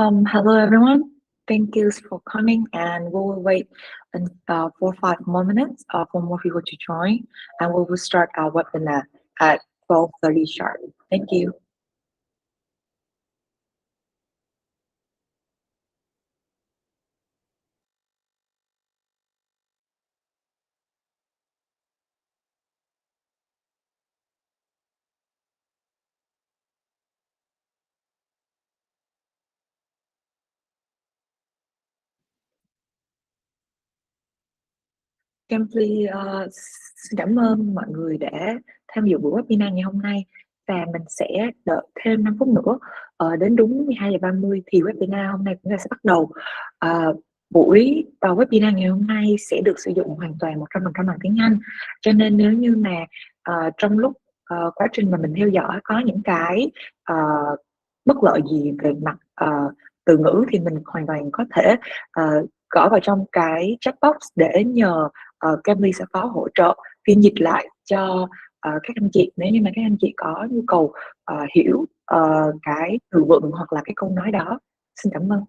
Hello everyone. Thank you for coming, and we will wait 4 or 5 more minutes for more people to join, and we will start our webinar at 12:30 sharp. Thank you. Cambly xin cảm ơn mọi người đã tham dự buổi webinar ngày hôm nay, và mình sẽ đợi thêm 5 phút nữa. Đến đúng 12:30 thì webinar hôm nay chúng ta sẽ bắt đầu. Buổi webinar ngày hôm nay sẽ được sử dụng hoàn toàn 100% bằng tiếng Anh, cho nên nếu như mà trong lúc quá trình mà mình theo dõi có những cái ờ, bất lợi gì về mặt từ ngữ thì mình hoàn toàn có thể gõ vào trong cái chat box để nhờ Cambly sẽ có hỗ trợ phiên dịch lại cho các anh chị, nếu như mà các anh chị có nhu cầu hiểu cái từ vựng hoặc là cái câu nói đó. Xin cảm ơn.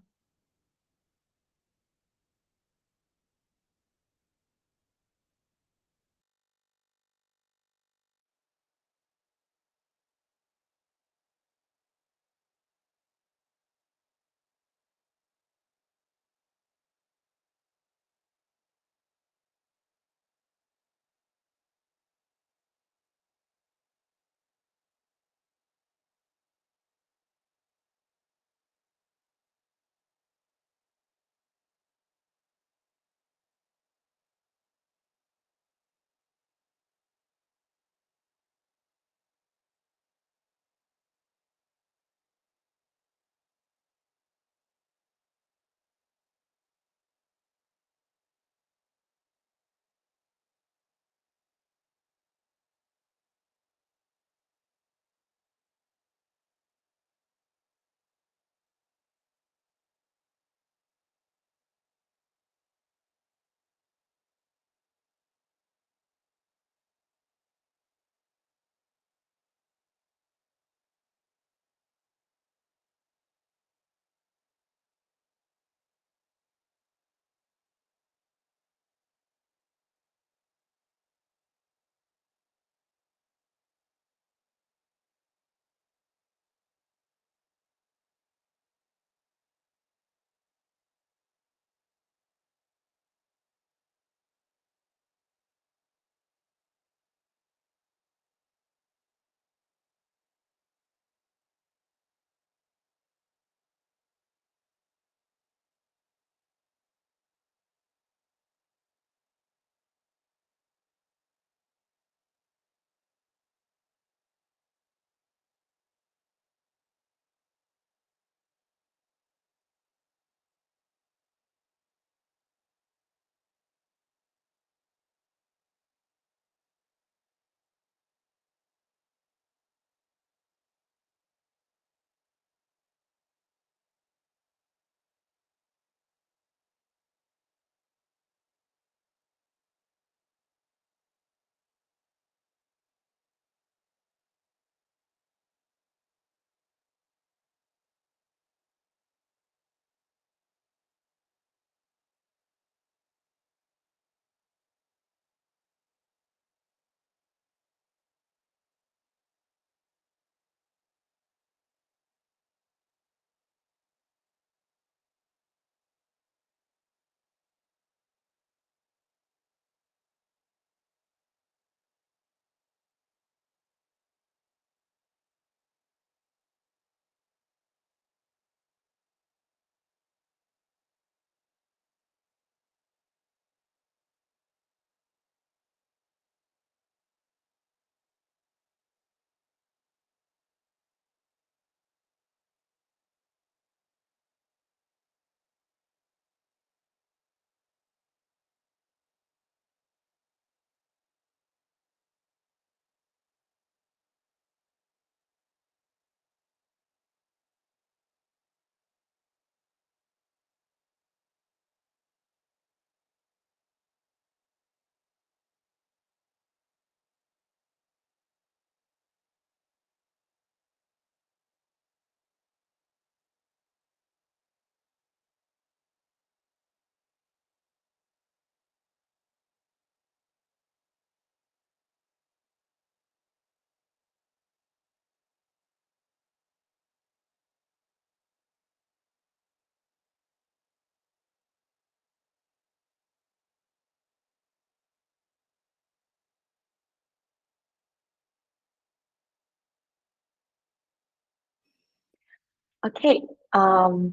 Okay, um,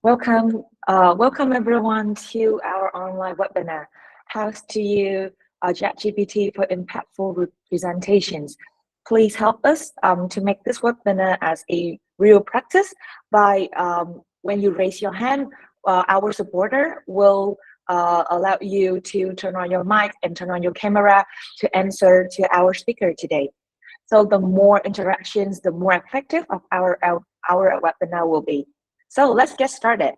welcome everyone to our online webinar. How to use ChatGPT for impactful presentations. Please help us to make this webinar as a real practice by when you raise your hand, our supporter will allow you to turn on your mic and turn on your camera to answer to our speaker today. So the more interactions, the more effective of our webinar will be. So let's get started.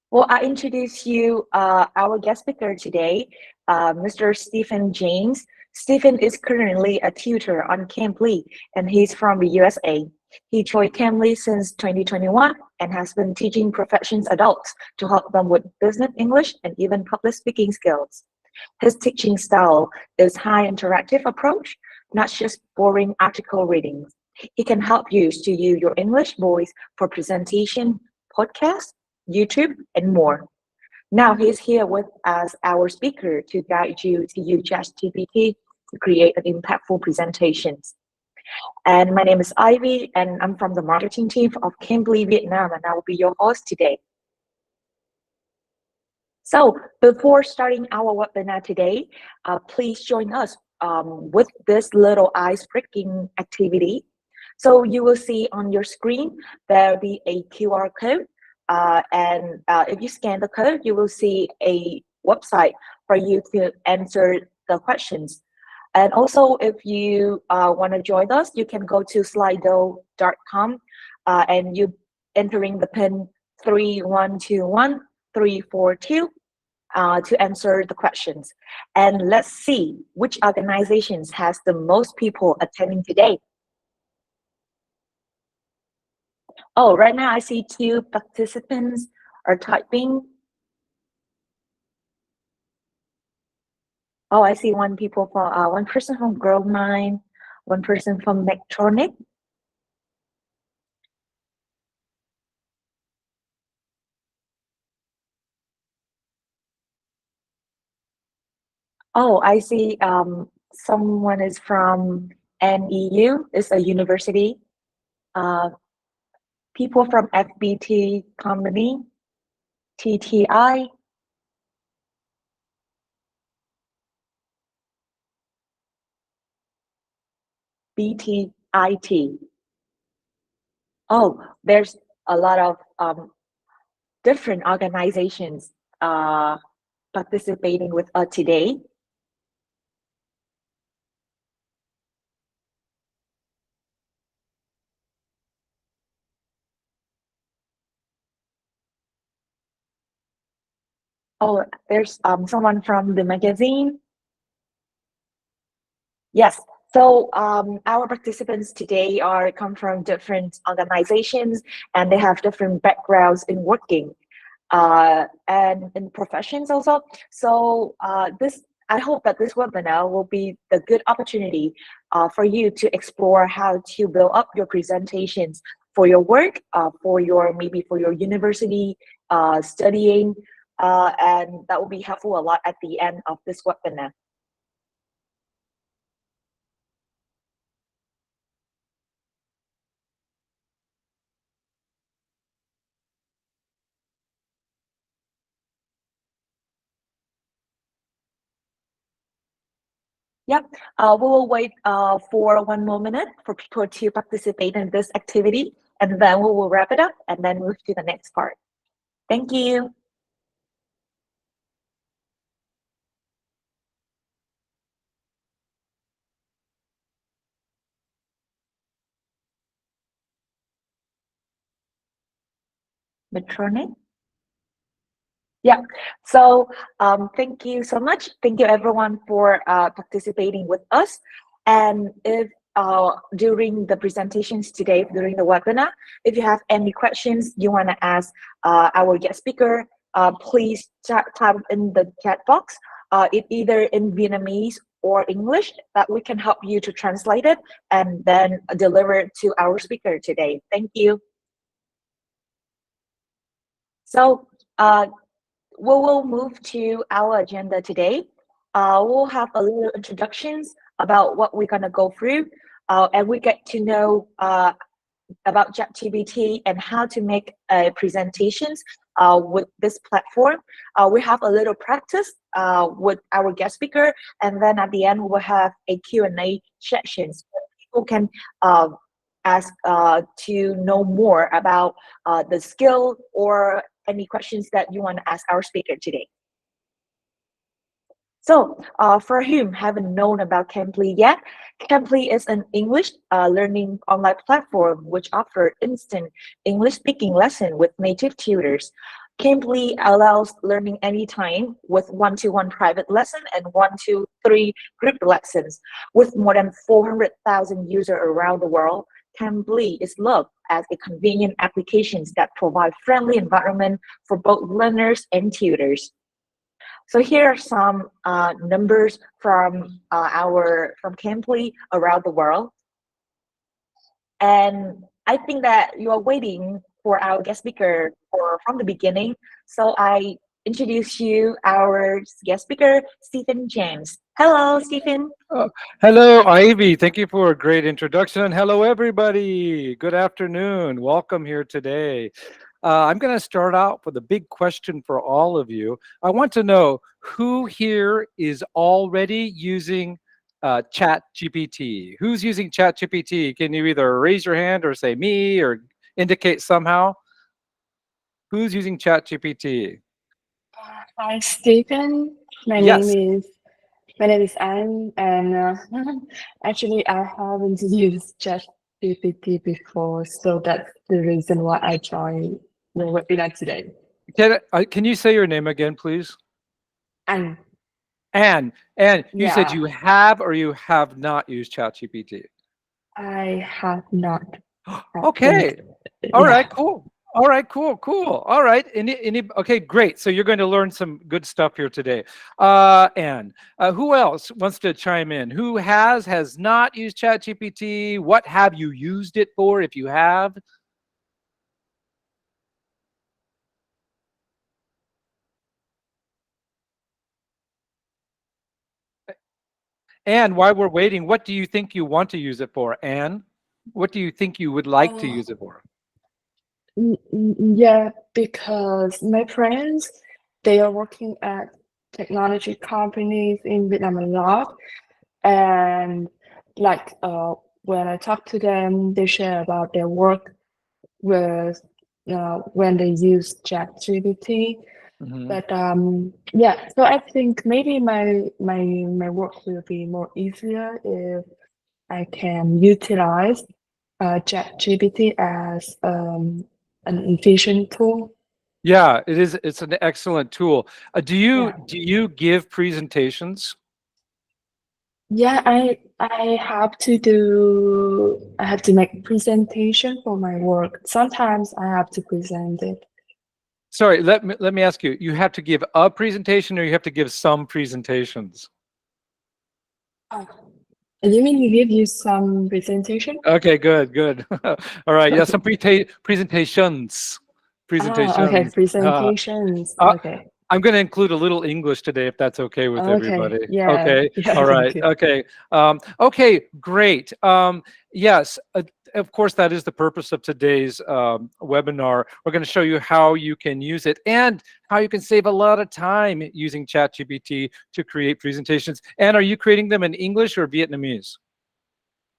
Well, I introduce you our guest speaker today, Mr. Stephen James. Stephen is currently a tutor on Cambly, and he's from the USA. He joined Cambly since 2021 and has been teaching professions adults to help them with business English and even public speaking skills. His teaching style is high interactive approach, not just boring article readings. He can help you to use your English voice for presentation, podcast, YouTube, and more. Now he's here with us, our speaker, to guide you to use ChatGPT to create an impactful presentations. And my name is Ivy, and I'm from the marketing team of Cambly Vietnam, and I will be your host today. So before starting our webinar today, please join us with this little ice-breaking activity. So you will see on your screen, there'll be a QR code. And if you scan the code, you will see a website for you to answer the questions. And also, if you want to join us, you can go to slido.com and you entering the pin 3121342 to answer the questions. And let's see which organizations has the most people attending today. Oh, right now I see 2 participants are typing. Oh, I see one person from Grow Mind, one person from Electronic. Oh, I see someone is from NEU, it's a university. People from FBT company, TTI. BTIT. Oh, there's a lot of different organizations participating with us today. Oh, there's someone from the magazine. Yes. So our participants today come from different organizations, and they have different backgrounds in working and in professions also. So I hope that this webinar will be the good opportunity for you to explore how to build up your presentations for your work, for your university studying, and that will be helpful a lot at the end of this webinar. Yep, we will wait for 1 more minute for people to participate in this activity, and then we will wrap it up and then move to the next part. Thank you. Medtronic. Yeah, so thank you so much. Thank you everyone for participating with us. And if during the presentations today, during the webinar, if you have any questions you want to ask our guest speaker, please type in the chat box, it either in Vietnamese or English, that we can help you to translate it and then deliver it to our speaker today. Thank you. So we will move to our agenda today. We'll have a little introductions about what we're gonna go through. and we get to know about ChatGPT and how to make presentations with this platform. We have a little practice with our guest speaker, and then at the end we will have a Q&A session so people can ask to know more about the skill or any questions that you want to ask our speaker today. So, for whom haven't known about Cambly yet, Cambly is an English learning online platform which offers instant English speaking lesson with native tutors. Cambly allows learning anytime with one-to-one private lesson and 1-to-3 group lessons. With more than 400,000 users around the world, Cambly is loved as a convenient application that provide friendly environment for both learners and tutors. So here are some numbers from Cambly around the world, and I think that you are waiting for our guest speaker from the beginning. So I introduce you our guest speaker, Stephen James. Hello, Stephen. Hello, Ivy. Thank you for a great introduction. Hello, everybody. Good afternoon. Welcome here today. I'm going to start out with a big question for all of you. I want to know who here is already using ChatGPT. Who's using ChatGPT? Can you either raise your hand or say me or indicate somehow? Who's using ChatGPT? Hi, Stephen. Yes. My name is Anne, and actually, I haven't used ChatGPT before, so that's the reason why I joined the webinar today. Can you say your name again, please? And And you said yeah, you have or you have not used ChatGPT. I have not. Okay. All Yeah. right. Cool. All right. Cool. All right. Okay. Great. So you're going to learn some good stuff here today. And who else wants to chime in? Who has not used ChatGPT? What have you used it for? If you have. And while we're waiting, what do you think you want to use it for, Anne? What do you think you would like to use it for? Yeah, because my friends, they are working at technology companies in Vietnam a lot, and like when I talk to them, they share about their work with when they use ChatGPT. Mhm. But yeah, so I think maybe my work will be more easier if I can utilize ChatGPT as an efficient tool. Yeah, it is. It's an excellent tool. Do Yeah. you give presentations? Yeah, I have to make presentation for my work. Sometimes I have to present it. Sorry, let me ask you. You have to give a presentation, or you have to give some presentations? Oh, you mean you give you some presentation? Okay, good. All right, yeah, some presentations. Okay, Presentations. presentations. Uh, Okay. I'm going to include a little English today, if that's okay with Okay. everybody. Yeah. Okay. Yeah, All thank right. you. Okay. Okay. Great. Yes. Of course, that is the purpose of today's webinar. We're going to show you how you can use it and how you can save a lot of time using ChatGPT to create presentations. And are you creating them in English or Vietnamese,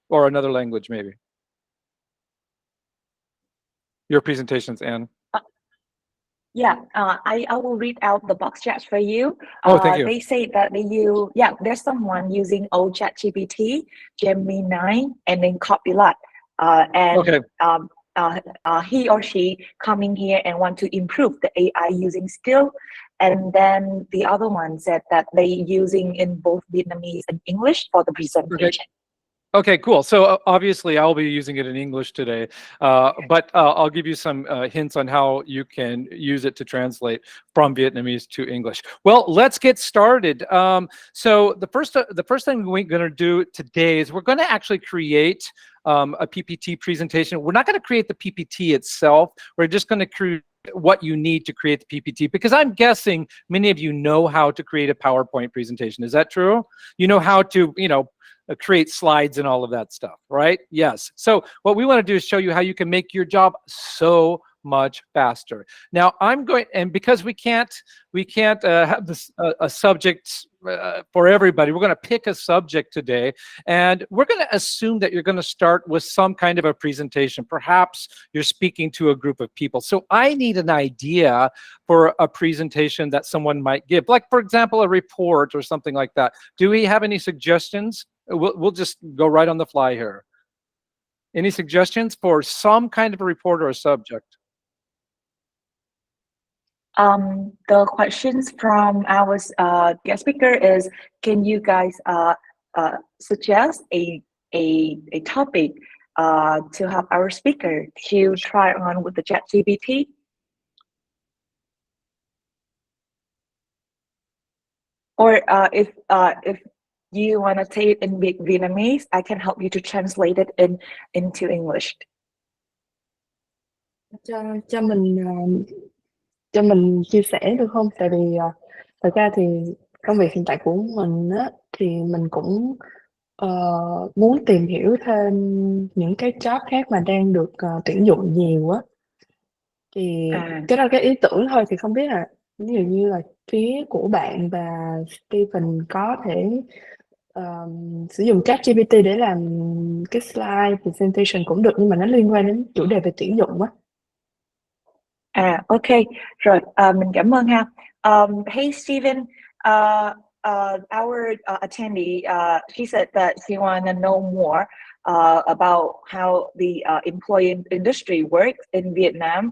or another language, maybe? Your presentations, Anne. Yeah, I will read out the box chat for you. Oh, thank you. They say that there's someone using old ChatGPT, Gemini, and then Copilot. And Okay. he or she coming here and want to improve the AI using skill. And then the other one said that they using in both Vietnamese and English for the presentation. Okay, cool. So obviously I'll be using it in English today, but I'll give you some hints on how you can use it to translate from Vietnamese to English. Well, let's get started. So the first thing we're going to do today is we're going to actually create a PPT presentation. We're not going to create the PPT itself. We're just going to create what you need to create the PPT, because I'm guessing many of you know how to create a PowerPoint presentation. Is that true? You know how to, create slides and all of that stuff, right? Yes. So what we want to do is show you how you can make your job so much faster. Now I'm going, and because we can't have this a subject for everybody, we're going to pick a subject today, and we're going to assume that you're going to start with some kind of a presentation. Perhaps you're speaking to a group of people. So I need an idea for a presentation that someone might give, like for example a report or something like that. Do we have any suggestions? We'll just go right on the fly here. Any suggestions for some kind of a report or a subject? The questions from our guest speaker is, can you guys suggest a topic to help our speaker to try on with the ChatGPT? Or if you want to say it in Vietnamese, I can help you to translate it into English. Cho mình chia sẻ được không? Tại vì thật ra thì công việc hiện tại của mình á, thì mình cũng muốn tìm hiểu thêm những cái job khác mà đang được tuyển dụng nhiều á. Thì cái đó là cái ý tưởng thôi, thì không biết là ví dụ như là phía của bạn và Stephen có thể sử dụng ChatGPT để làm cái slide presentation cũng được, nhưng mà nó liên quan đến chủ đề về tuyển dụng á. Ok, rồi mình cảm ơn ha. Hey Stephen, our attendee, she said that she want to know more about how the employee industry works in Vietnam,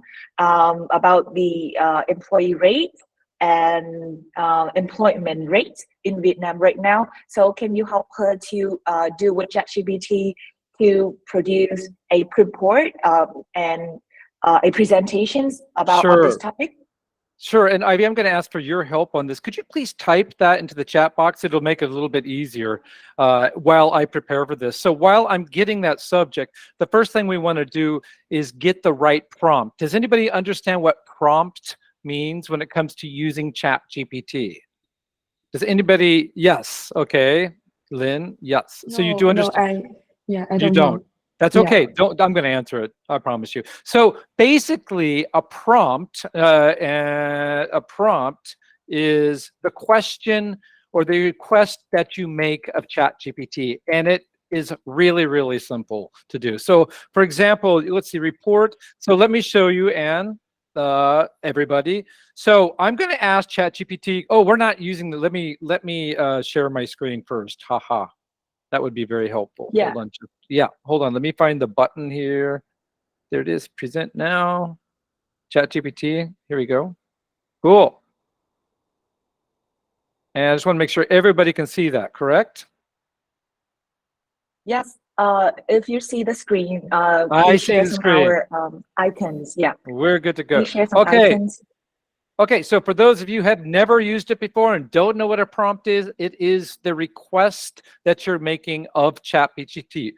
about the employee rate and employment rates in Vietnam right now. So can you help her to do with ChatGPT to produce a report and a presentations about on this topic? Sure. And Ivy, I'm going to ask for your help on this. Could you please type that into the chat box? It'll make it a little bit easier while I prepare for this. So while I'm getting that subject, the first thing we want to do is get the right prompt. Does anybody understand what prompt means when it comes to using ChatGPT? Does anybody? Yes. Okay. Lynn, yes. So you do understand? I you don't don't. know. That's okay. I'm going to answer it. I promise you. So basically, a prompt is the question or the request that you make of ChatGPT, and it is really, really simple to do. So, for example, let's see, report. So let me show you, Anne, everybody. So I'm going to ask ChatGPT. Oh, we're not using the. Let me share my screen first. Haha. That would be very helpful. Yeah. Hold on. Let me find the button here. There it is. Present now. ChatGPT. Here we go. Cool. And I just want to make sure everybody can see that, correct? Yes. If you see the screen, I see the screen. Our icons. Yeah. We're good to go. We share some icons. Okay, so for those of you who have never used it before and don't know what a prompt is, it is the request that you're making of ChatGPT.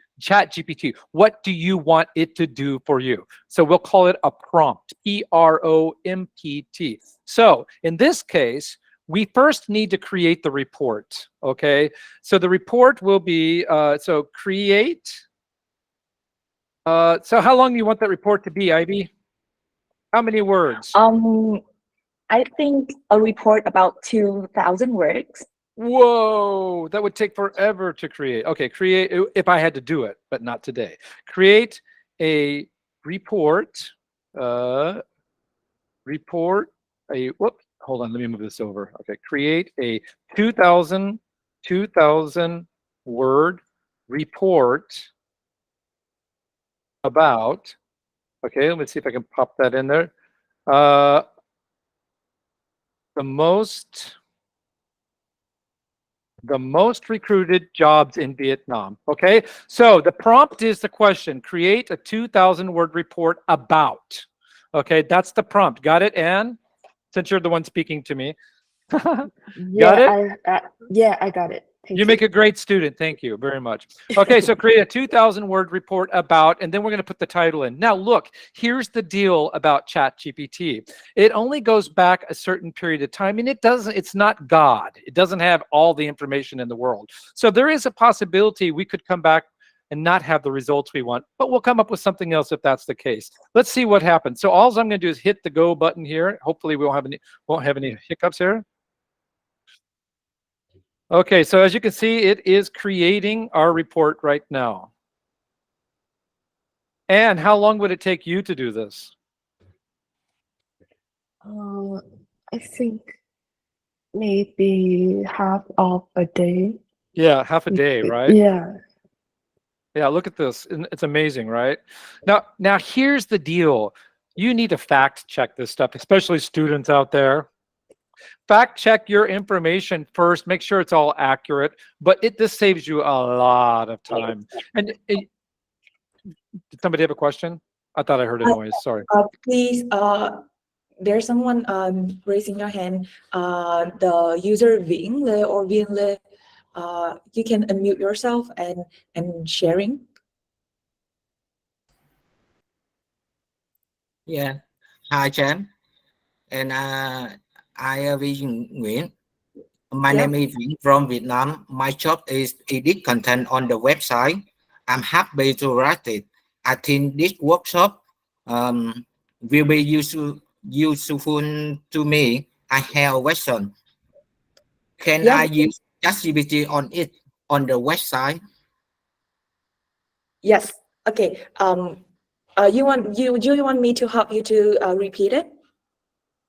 What do you want it to do for you? So we'll call it a prompt, P-R-O-M-P-T. So in this case, we first need to create the report, okay? So the report will be, so create. So how long do you want that report to be, Ivy? How many words? I think a report about 2,000 words. Whoa, that would take forever to create. Okay, create, if I had to do it, but not today. Create a report, hold on, let me move this over. Okay, create a 2,000 word report about, okay, let's see if I can pop that in there. The most recruited jobs in Vietnam. Okay, so the prompt is the question. Create a 2,000 word report about. Okay, that's the prompt. Got it, Anne? Since you're the one speaking to me. Yeah, Got it? Yeah, I got it. Thank You make a great student. Thank you very much. Okay, so create a 2,000-word report about, and then we're going to put the title in. Now, look, here's the deal about ChatGPT. It only goes back a certain period of time, and it's not God. It doesn't have all the information in the world. So there is a possibility we could come back and not have the results we want, but we'll come up with something else if that's the case. Let's see what happens. So all I'm going to do is hit the go button here. Hopefully we won't have any hiccups here. Okay, so as you can see, it is creating our report right now. And how long would it take you to do this? I think maybe half of a day. Yeah, half a day, right? Yeah. Yeah, look at this. It's amazing, right? Now here's the deal. You need to fact check this stuff, especially students out there. Fact check your information first. Make sure it's all accurate. But this saves you a lot of time. And did somebody have a question? I thought I heard a noise. Sorry. Please, there's someone raising their hand. The user Vĩnh Lê or Viên Lê, you can unmute yourself and sharing. Yeah. Hi, Chan. And I Vinh Nguyễn. My name is Vinh from Vietnam. My job is edit content on the website. I'm happy to write it. I think this workshop will be useful to me. I have a question. Can I use ChatGPT on the website? Yes. Okay. You want me to help you to repeat it?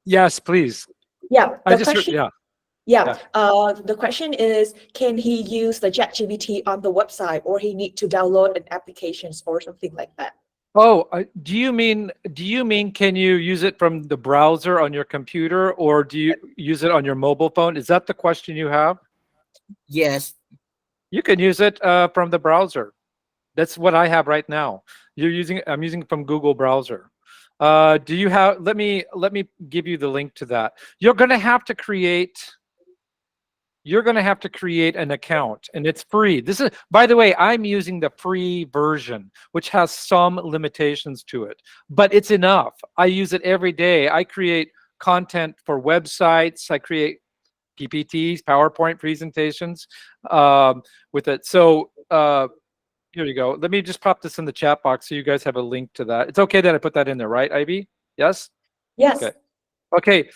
Yes, please. Yeah. The The question is, can he use the ChatGPT on the website, or he need to download an application or something like that? Oh, do you mean can you use it from the browser on your computer, or do you use it on your mobile phone? Is that the question you have? Yes. You can use it from the browser. That's what I have right now. I'm using it from Google browser. Do you have? Let me give you the link to that. You're going to have to create an account, and it's free. This is, by the way, I'm using the free version, which has some limitations to it, but it's enough. I use it every day. I create content for websites. I create PPTs, PowerPoint presentations with it. So here you go. Let me just pop this in the chat box so you guys have a link to that. It's okay that I put that in there, right, Ivy? Yes? Yes. Okay.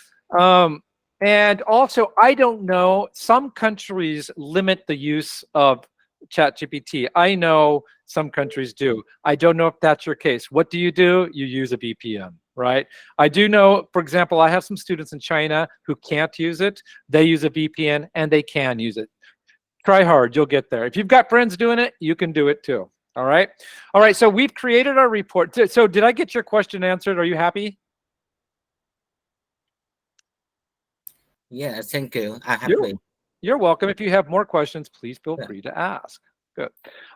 And also, I don't know, some countries limit the use of ChatGPT. I know some countries do. I don't know if that's your case. What do? You use a VPN, right? I do know, for example, I have some students in China who can't use it. They use a VPN and they can use it. Try hard, you'll get there. If you've got friends doing it, you can do it too. All right. All right. So we've created our report. So did I get your question answered? Are you happy? Yeah, thank you. I'm happy. You're welcome. If you have more questions, please feel free to ask. Good.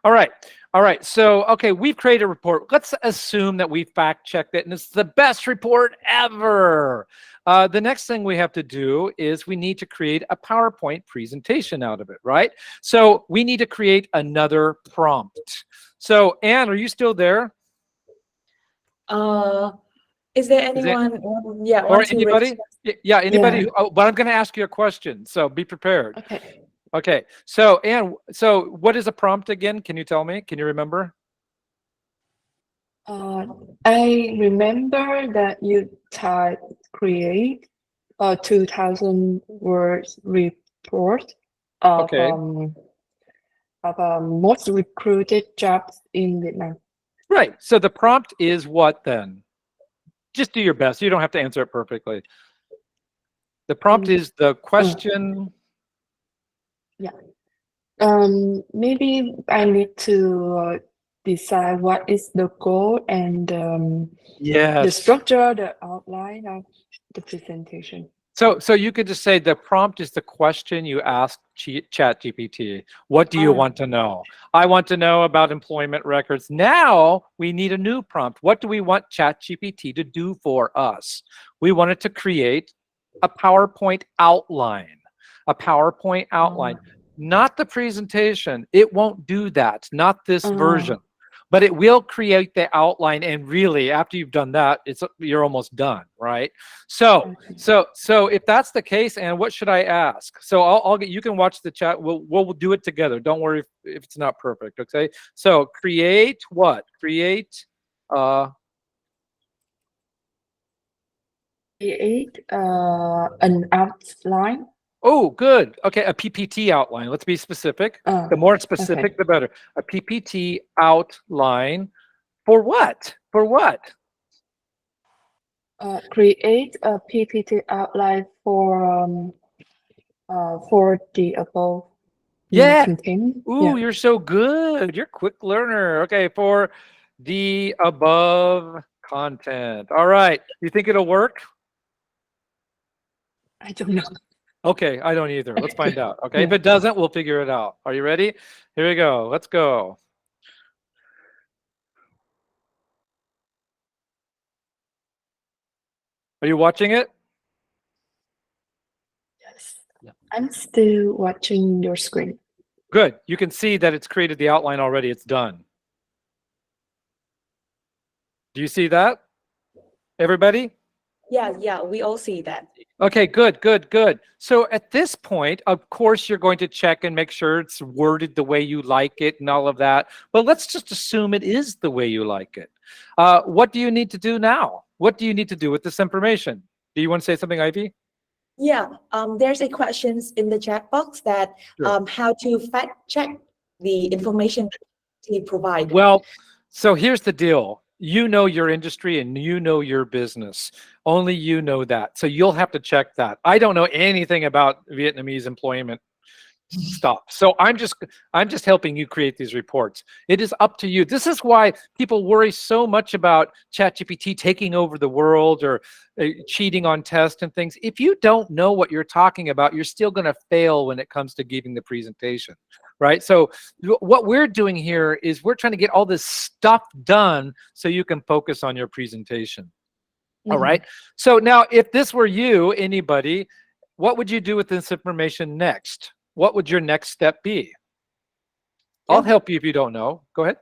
All right. All right. So, okay, we've created a report. Let's assume that we fact checked it and it's the best report ever. The next thing we have to do is we need to create a PowerPoint presentation out of it, right? So we need to create another prompt. So, Anne, are you still there? Is there anyone? Or anybody? Yeah, anybody. But I'm going to ask you a question, so be prepared. Okay. Okay. So, Anne, so what is a prompt again? Can you tell me? Can you remember? I remember that you type create a 2,000 words report of most recruited jobs in Vietnam. Right. So the prompt is what then? Just do your best. You don't have to answer it perfectly. The prompt is the question. Yeah. Maybe I need to decide what is the goal and the structure, the outline of the presentation. So you could just say the prompt is the question you ask ChatGPT. What do you want to know? I want to know about employment records. Now we need a new prompt. What do we want ChatGPT to do for us? We want it to create a PowerPoint outline. A PowerPoint outline. not the presentation. It won't do that, not this version. But it will create the outline, and really, after you've done that, you're almost done, right? So if that's the case, and what should I ask? So I'll get, you can watch the chat. We'll do it together. Don't worry if it's not perfect. Okay. So create what? Create. Create an outline. Oh, good. Okay, a PPT outline. Let's be specific. The more specific, the better. A PPT outline for what? For what? Create a PPT outline for the above content. Ooh, you're so good. You're a quick learner. Okay, for the above content. All right. You think it'll work? I don't know. Okay, I don't either. Let's find out. Okay, if it doesn't, we'll figure it out. Are you ready? Here we go. Let's go. Are you watching it? Yes. I'm still watching your screen. Good. You can see that it's created the outline already. It's done. Do you see that? Everybody? Yeah, we all see that. Okay, good. So at this point, of course, you're going to check and make sure it's worded the way you like it and all of that. But let's just assume it is the way you like it. What do you need to do now? What do you need to do with this information? Do you want to say something, Ivy? Yeah, there's a questions in the chat box that how to fact check the information he provided. Well, so here's the deal. You know your industry and you know your business. Only you know that. So you'll have to check that. I don't know anything about Vietnamese employment stuff. So I'm just helping you create these reports. It is up to you. This is why people worry so much about ChatGPT taking over the world or cheating on tests and things. If you don't know what you're talking about, you're still going to fail when it comes to giving the presentation, right? So what we're doing here is we're trying to get all this stuff done so you can focus on your presentation. All right. So now if this were you, anybody, what would you do with this information next? What would your next step be? I'll help you if you don't know. Go ahead.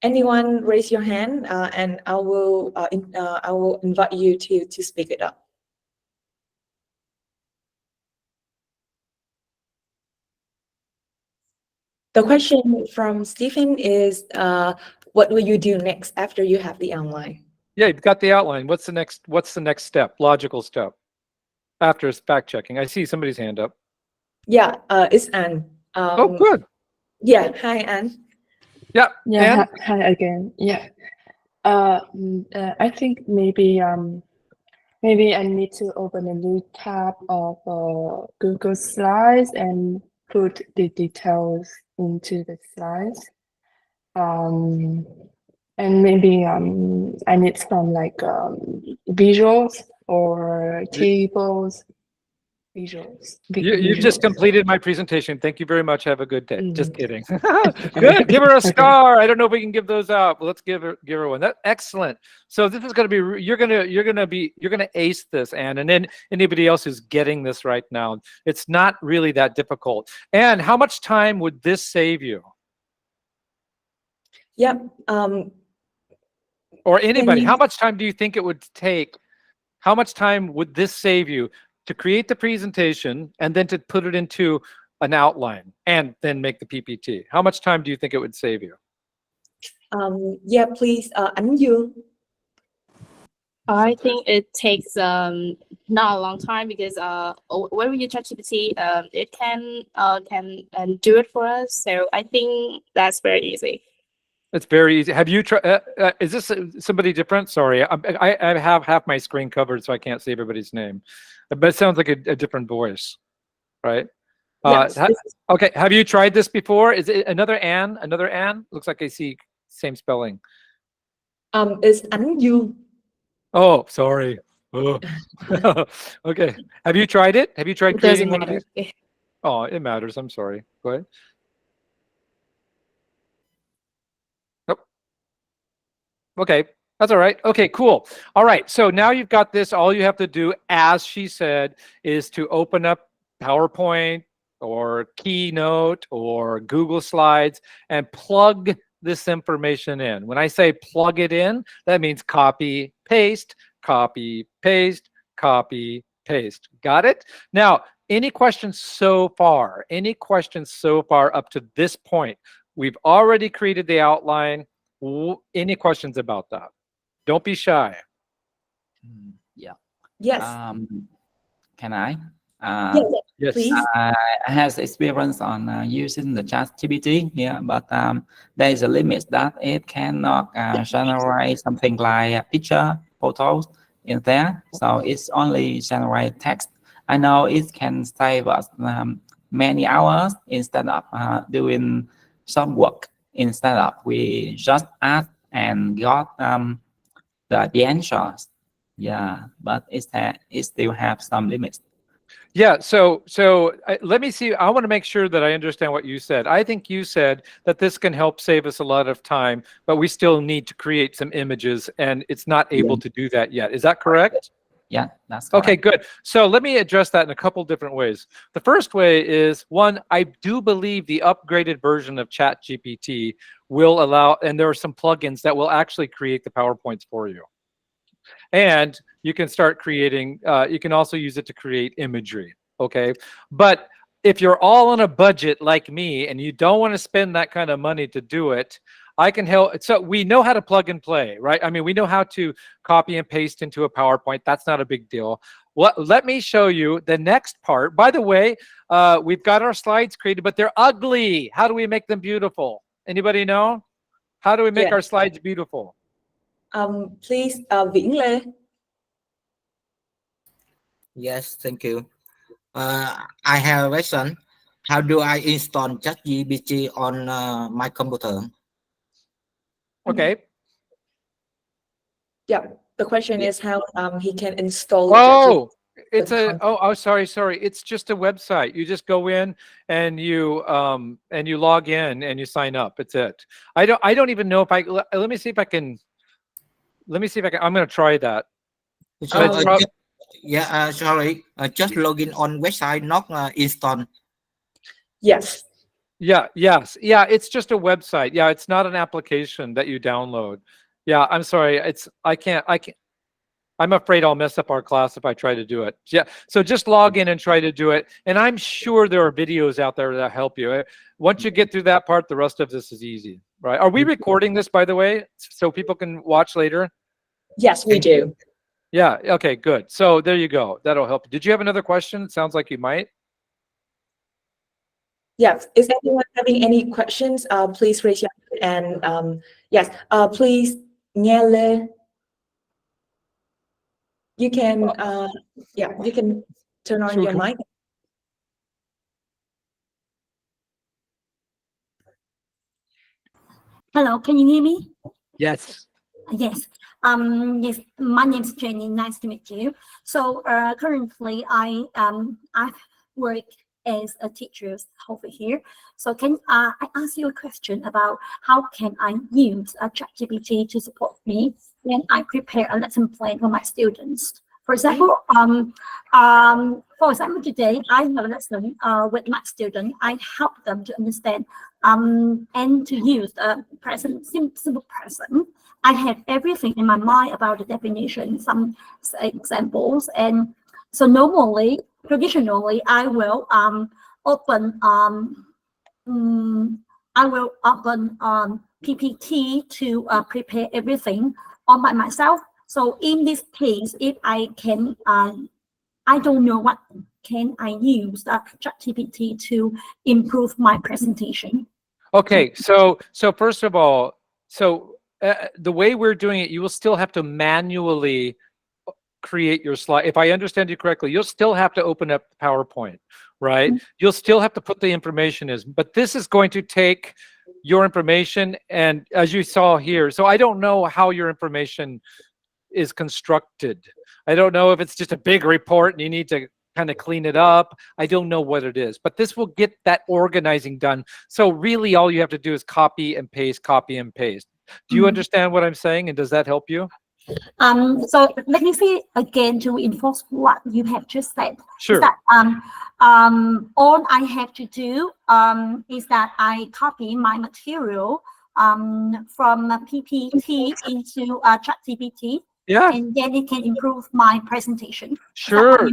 Anyone raise your hand, and I will invite you to speak it up. The question from Stephen is, what will you do next after you have the outline? Yeah, you've got the outline. What's the next step? Logical step after fact checking. I see somebody's hand up. Yeah, it's Anne. Oh, good. Yeah, hi Anne. Yeah. Yeah. Hi again. Yeah. I think maybe I need to open a new tab of Google Slides and put the details into the slides. And maybe I need some like visuals or tables. Visuals. You've just completed my presentation. Thank you very much. Have a good day. Just kidding. Good. Give her a star. I don't know if we can give those out, but let's give her one. That's excellent. So this is going to be, you're going to ace this, Anne, and then anybody else who's getting this right now. It's not really that difficult. And how much time would this save you? Yep. Or anybody, how much time do you think it would take? How much time would this save you to create the presentation and then to put it into an outline and then make the PPT? How much time do you think it would save you? Yeah, please, Ánh Dương. I think it takes not a long time because when we use ChatGPT, it can do it for us. So I think that's very easy. It's very easy. Have you tried? Is this somebody different? Sorry, I have half my screen covered, so I can't see everybody's name. But it sounds like a different voice, right? Yes, okay. Have you tried this before? Is it another Anne? Another Anne? Looks like I see same spelling. It's Ánh Dương. Oh, sorry. Oh. Okay. Have you tried it? Have you tried It creating doesn't one of matter. these? Oh, it matters. I'm sorry. Go ahead. Nope. Okay. That's all right. Okay, cool. All right. So now you've got this. All you have to do, as she said, is to open up PowerPoint, or Keynote or Google Slides and plug this information in. When I say plug it in, that means copy, paste, copy, paste, copy, paste. Got it? Now, any questions so far? Any questions so far up to this point? We've already created the outline. Any questions about that? Don't be shy. Yeah. Yes. Can I? Yes, please. I have experience on using the ChatGPT, yeah, but there is a limit that it cannot generate something like a picture, photos in there. So it's only generate text. I know it can save us many hours instead of doing some work. Instead of we just ask and got the answers. Yeah, but it still have some limits. Yeah, so let me see. I want to make sure that I understand what you said. I think you said that this can help save us a lot of time, but we still need to create some images, and it's not able to do that yet. Is that correct? Yeah, that's correct. Okay, good. So let me address that in a couple different ways. The first way is, one, I do believe the upgraded version of ChatGPT will allow, and there are some plugins that will actually create the PowerPoints for you. And you can start creating, you can also use it to create imagery, okay? But if you're all on a budget like me and you don't want to spend that kind of money to do it, I can help. So we know how to plug and play, right? I mean, we know how to copy and paste into a PowerPoint. That's not a big deal. Let me show you the next part. By the way, we've got our slides created, but they're ugly. How do we make them beautiful? Anybody know? How do we make our slides beautiful? Please, Viễn Lê. Yes, thank you. I have a question. How do I install ChatGPT on my computer? Okay. Yeah, the question is how he can install. Oh, it's sorry. It's just a website. You just go in and you log in and you sign up. It's it. I don't even know if let me see if I can. I'm going to try that. So, sorry. Just log in on website, not install. Yes. Yeah. It's just a website. Yeah, it's not an application that you download. Yeah, I'm sorry. I'm afraid I'll mess up our class if I try to do it. Yeah. So just log in and try to do it. And I'm sure there are videos out there that help you. Once you get through that part, the rest of this is easy, right? Are we recording this, by the way, so people can watch later? Yes, we do. Yeah. Okay, good. So there you go. That'll help. Did you have another question? It sounds like you might. Yes. Is anyone having any questions? Please raise your hand. And yes, please, nghe Lê. You can, you can turn on your mic. Hello, can you hear me? Yes. Yes. Yes. My name is Jenny. Nice to meet you. So currently, I work as a teacher over here. So can I ask you a question about how can I use a ChatGPT to support me when I prepare a lesson plan for my students? For example, today I have a lesson with my student. I help them to understand and to use the present simple present. I have everything in my mind about the definition, some examples, and so traditionally, I will open PPT to prepare everything all by myself. So in this case, if I can, I don't know what can I use ChatGPT to improve my presentation. Okay, so first of all, the way we're doing it, you will still have to manually create your slide. If I understand you correctly, you'll still have to open up PowerPoint, right? You'll still have to put the information in, but this is going to take your information, and as you saw here, so I don't know how your information is constructed. I don't know if it's just a big report and you need to kind of clean it up. I don't know what it is, but this will get that organizing done. So really all you have to do is copy and paste, copy and paste. Do you understand what I'm saying? And does that help you? So let me say again to reinforce what you have just said. Sure. Is that all I have to do is that I copy my material from a PPT into ChatGPT. Yeah. And then it can improve my presentation. Sure.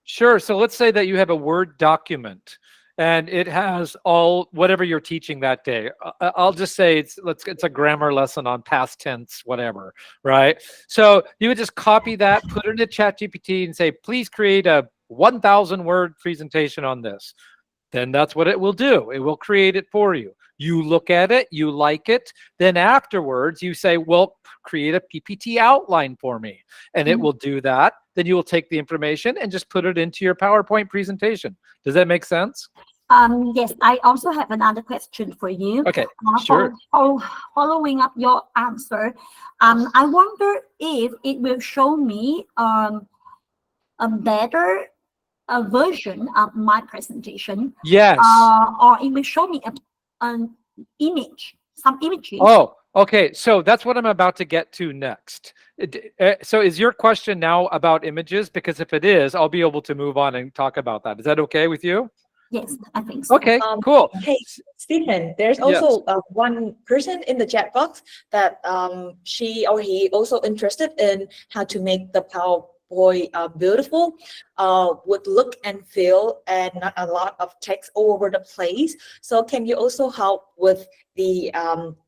Sure. So let's say that you have a Word document and it has all whatever you're teaching that day. I'll just say it's a grammar lesson on past tense, whatever, right? So you would just copy that, put it into ChatGPT and say, please create a 1,000 word presentation on this. Then that's what it will do. It will create it for you. You look at it, you like it. Then afterwards you say, well, create a PPT outline for me. And it will do that. Then you will take the information and just put it into your PowerPoint presentation. Does that make sense? Yes, I also have another question for you. Okay, sure. Following up your answer, I wonder if it will show me a better version of my presentation. Yes. Or it will show me an image, some images. Oh, okay. So that's what I'm about to get to next. So is your question now about images? Because if it is, I'll be able to move on and talk about that. Is that okay with you? Yes, I think so. Okay, cool. Hey, Stephen, there's also one person in the chat box that she or he also interested in how to make the PowerPoint beautiful with look and feel and not a lot of text all over the place. So can you also help with the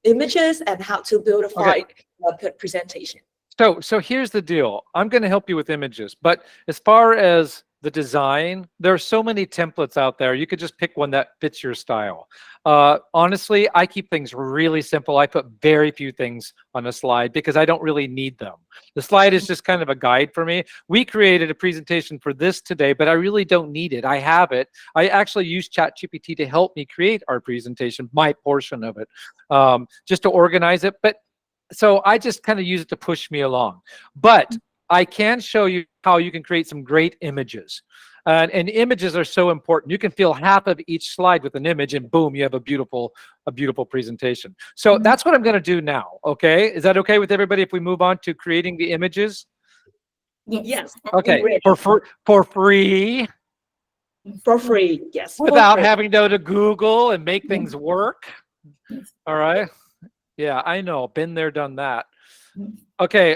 images and how to beautify the presentation? So here's the deal. I'm going to help you with images, but as far as the design, there are so many templates out there. You could just pick one that fits your style. Honestly, I keep things really simple. I put very few things on a slide because I don't really need them. The slide is just kind of a guide for me. We created a presentation for this today, but I really don't need it. I have it. I actually use ChatGPT to help me create our presentation, my portion of it, just to organize it. But so I just kind of use it to push me along. But I can show you how you can create some great images. And images are so important. You can fill half of each slide with an image and boom, you have a beautiful presentation. So that's what I'm going to do now. Okay. Is that okay with everybody if we move on to creating the images? Yes. Okay. For free. For free, yes. Without having to go to Google and make things work. All right. Yeah, I know. Been there, done that. Okay,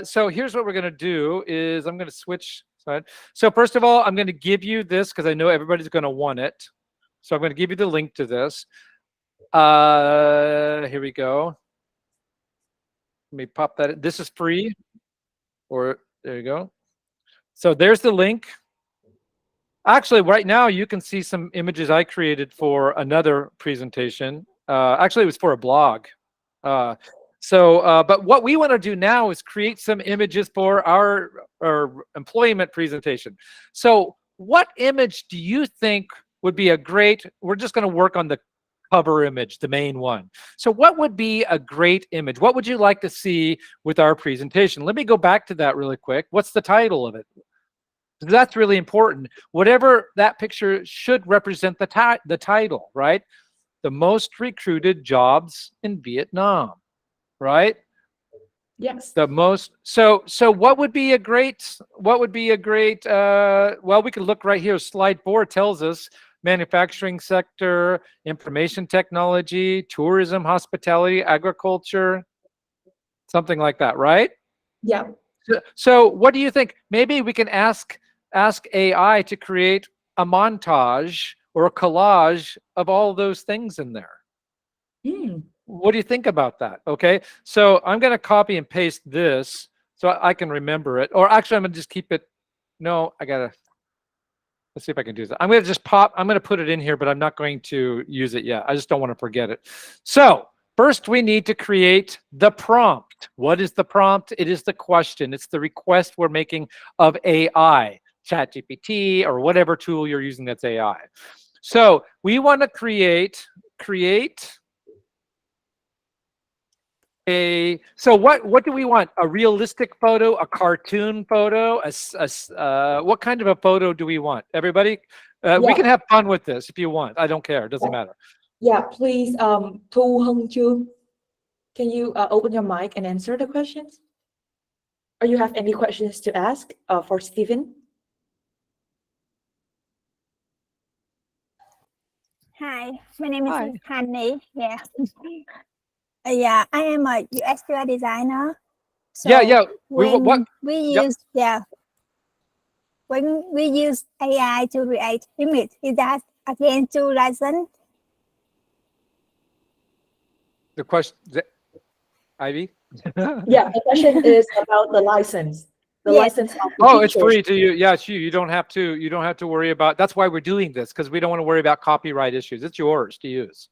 so here's what we're going to do is I'm going to switch side. So first of all, I'm going to give you this because I know everybody's going to want it. So I'm going to give you the link to this. Here we go. Let me pop that in. This is free. Or there you go. So there's the link. Actually, right now you can see some images I created for another presentation. Actually, it was for a blog. But what we want to do now is create some images for our employment presentation. So what image do you think would be a great, we're just going to work on the cover image, the main one. So what would be a great image? What would you like to see with our presentation? Let me go back to that really quick. What's the title of it? That's really important. Whatever that picture should represent the title, right? The most recruited jobs in Vietnam, right? Yes. The most. So what would be a great? Well, we could look right here. Slide 4 tells us manufacturing sector, information technology, tourism, hospitality, agriculture, something like that, right? Yeah. So what do you think? Maybe we can ask AI to create a montage or a collage of all those things in there. What do you think about that? Okay, so I'm going to copy and paste this so I can remember it. Or actually, I'm going to just keep it. No, let's see if I can do that. I'm going to put it in here, but I'm not going to use it yet. I just don't want to forget it. So first, we need to create the prompt. What is the prompt? It is the question. It's the request we're making of AI, ChatGPT, or whatever tool you're using that's AI. So we want to create so what do we want? A realistic photo, a cartoon photo, what kind of a photo do we want? Everybody, we can have fun with this if you want. I don't care. It doesn't matter. Yeah, please, Thu Hung Chu, can you open your mic and answer the questions? Or you have any questions to ask for Stephen? Hi, my name is Hi. Honey. Yeah. Yeah, I am a UX UI designer. So Yeah. when What? we Yep. use when we use AI to create image, is that again to license? The question, Ivy. Yeah, the question is about the license. The Yes. license of the Oh, it's pictures. free to you. Yeah, it's you. You don't have to worry about. That's why we're doing this, because we don't want to worry about copyright issues. It's yours to use.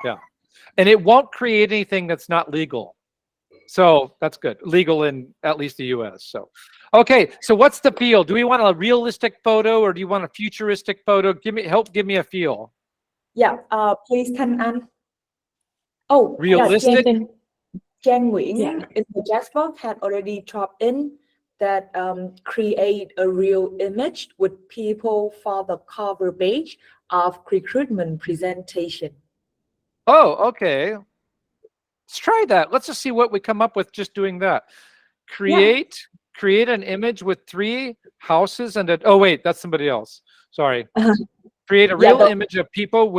Yeah, and it won't create anything that's not legal. So that's good. Legal in at least the U.S. So, okay. So what's the feel? Do we want a realistic photo or do you want a futuristic photo? Give me a feel. Yeah. Please Thanh Anh. Oh, Realistic. Yeah, Jan Nguyễn Yeah. in the chat box had already dropped in that create a real image with people for the cover page of recruitment presentation. Oh, okay. Let's try that. Let's just see what we come up with just doing that. Create an image with 3 houses and oh wait, that's somebody else. Sorry. Create a real image of people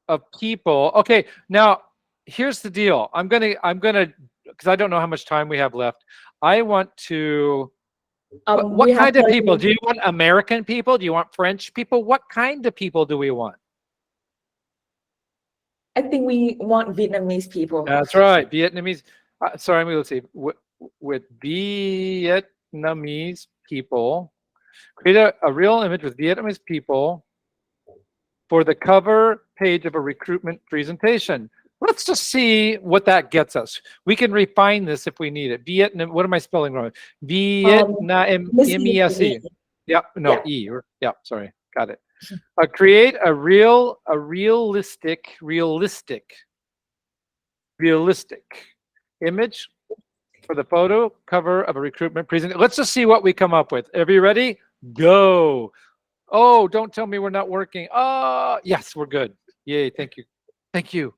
of people. Okay, now here's the deal. I'm gonna because I don't know how much time we have left. I want to. What kind of people? Do you want American people? Do you want French people? What kind of people do we want? I think we want Vietnamese people. That's right, Vietnamese. Sorry, let's see. With Vietnamese people, create a real image with Vietnamese people for the cover page of a recruitment presentation. Let's just see what that gets us. We can refine this if we need it. Vietnam. What am I spelling wrong? Vietnam. M-E-S-E. Yep. No, E. Yep. Sorry. Got it. Create a realistic image for the photo cover of a recruitment presentation. Let's just see what we come up with. Are you ready? Go. Oh, don't tell me we're not working. Yes, we're good. Yay, thank you. Thank you.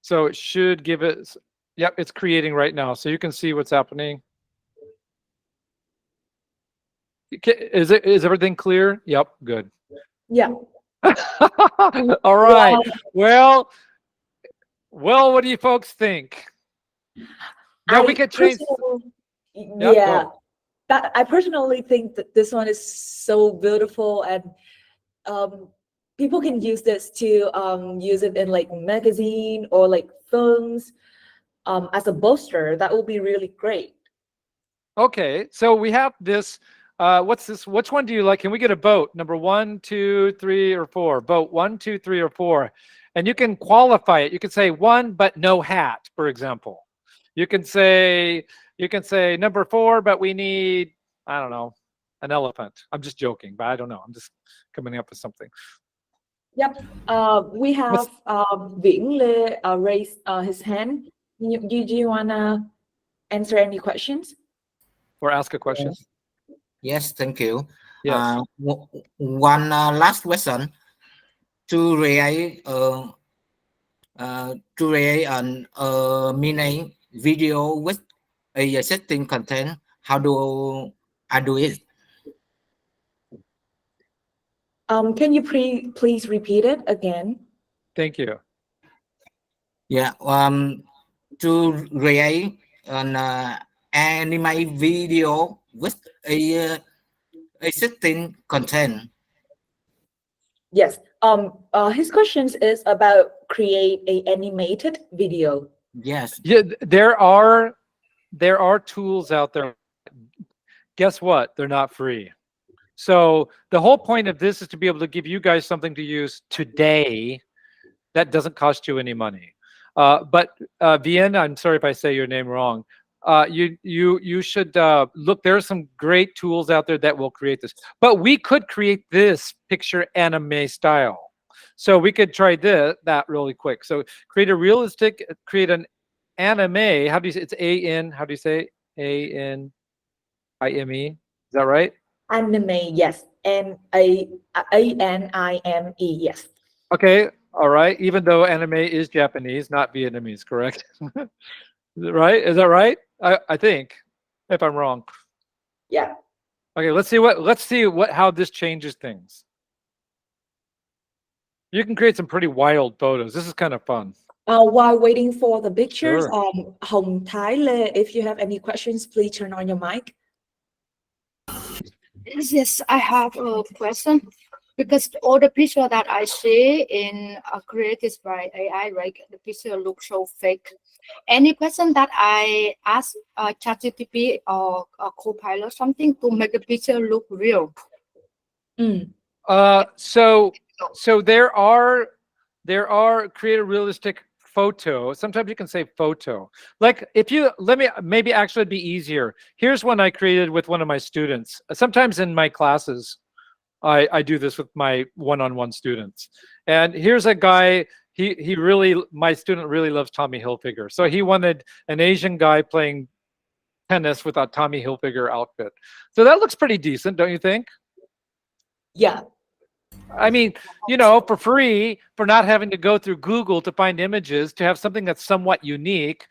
So it should give us, yep, it's creating right now. So you can see what's happening. Is everything clear? Yep, good. Yeah. All right. Well, what do you folks think? Now we could change. Yeah. I personally think that this one is so beautiful, and people can use this to use it in like magazine or like films as a poster. That will be really great. Okay, so we have this. What's this? Which one do you like? Can we get a vote? Number 1, 2, 3, or 4. Vote 1, 2, 3, or 4, and you can qualify it. You can say 1, but no hat, for example. You can say number 4, but we need, I don't know, an elephant. I'm just joking, but I don't know. I'm just coming up with something. Yep. We have Viễn Lê raised his hand. Do you wanna answer any questions or ask a question? Yes, thank you. Yes. One last question. To create an mini video with a setting content, how do I do it? Can you please repeat it again? Thank you. Yeah. To create an anime video with a setting content. Yes. His questions is about create a animated video. Yes. Yeah, there are tools out there. Guess what? They're not free. So the whole point of this is to be able to give you guys something to use today that doesn't cost you any money. But Vien, I'm sorry if I say your name wrong. You should look. There are some great tools out there that will create this. But we could create this picture anime style. So we could try that really quick. So create an anime. How do you say it's A-N? How do you say A-N-I-M-E? Is that right? Anime, yes. N-A-N-I-M-E, yes. Okay, All right, even though anime is Japanese, not Vietnamese, correct? Right? Is that right? I think, if I'm wrong. Yeah. Okay, let's see how this changes things. You can create some pretty wild photos. This is kind of fun. While waiting for the pictures, Sure. Hồng Thái Lê, if you have any questions, please turn on your mic. Yes, I have a question because all the picture that I see in created by AI, right? The picture looks so fake. Any question that I ask ChatGPT or Copilot something to make the picture look real? So there are create a realistic photo. Sometimes you can say photo. Like if you maybe actually it'd be easier. Here's one I created with one of my students. Sometimes in my classes, I do this with my one-on-one students. And here's a guy. My student really loves Tommy Hilfiger, so he wanted an Asian guy playing tennis with a Tommy Hilfiger outfit. So that looks pretty decent, don't you think? Yeah. I mean, you know, for free, for not having to go through Google to find images, to have something that's somewhat unique,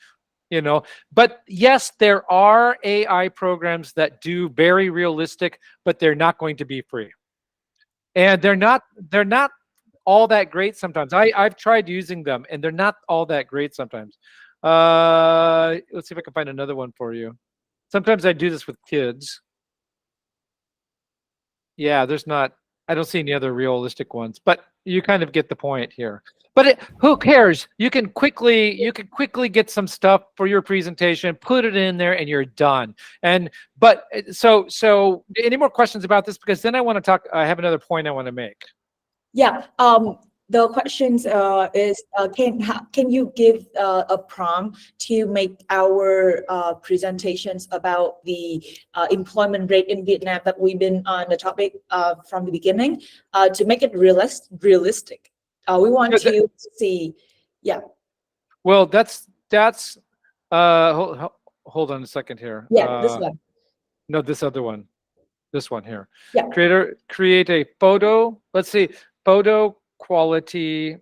you know. But yes, there are AI programs that do very realistic, but they're not going to be free. And they're not all that great sometimes. I've tried using them and they're not all that great sometimes. Let's see if I can find another one for you. Sometimes I do this with kids. Yeah, I don't see any other realistic ones, but you kind of get the point here. But who cares? You can quickly get some stuff for your presentation, put it in there, and you're done. So any more questions about this? Because then I have another point I want to make. Yeah. The questions is can you give a prompt to make our presentations about the employment rate in Vietnam that we've been on the topic from the beginning to make it realistic. We want to see, yeah. Well, that's hold on a second here. Yeah, this one. No, this other one. This one here. Yeah. Create a photo. Let's see. Photo quality.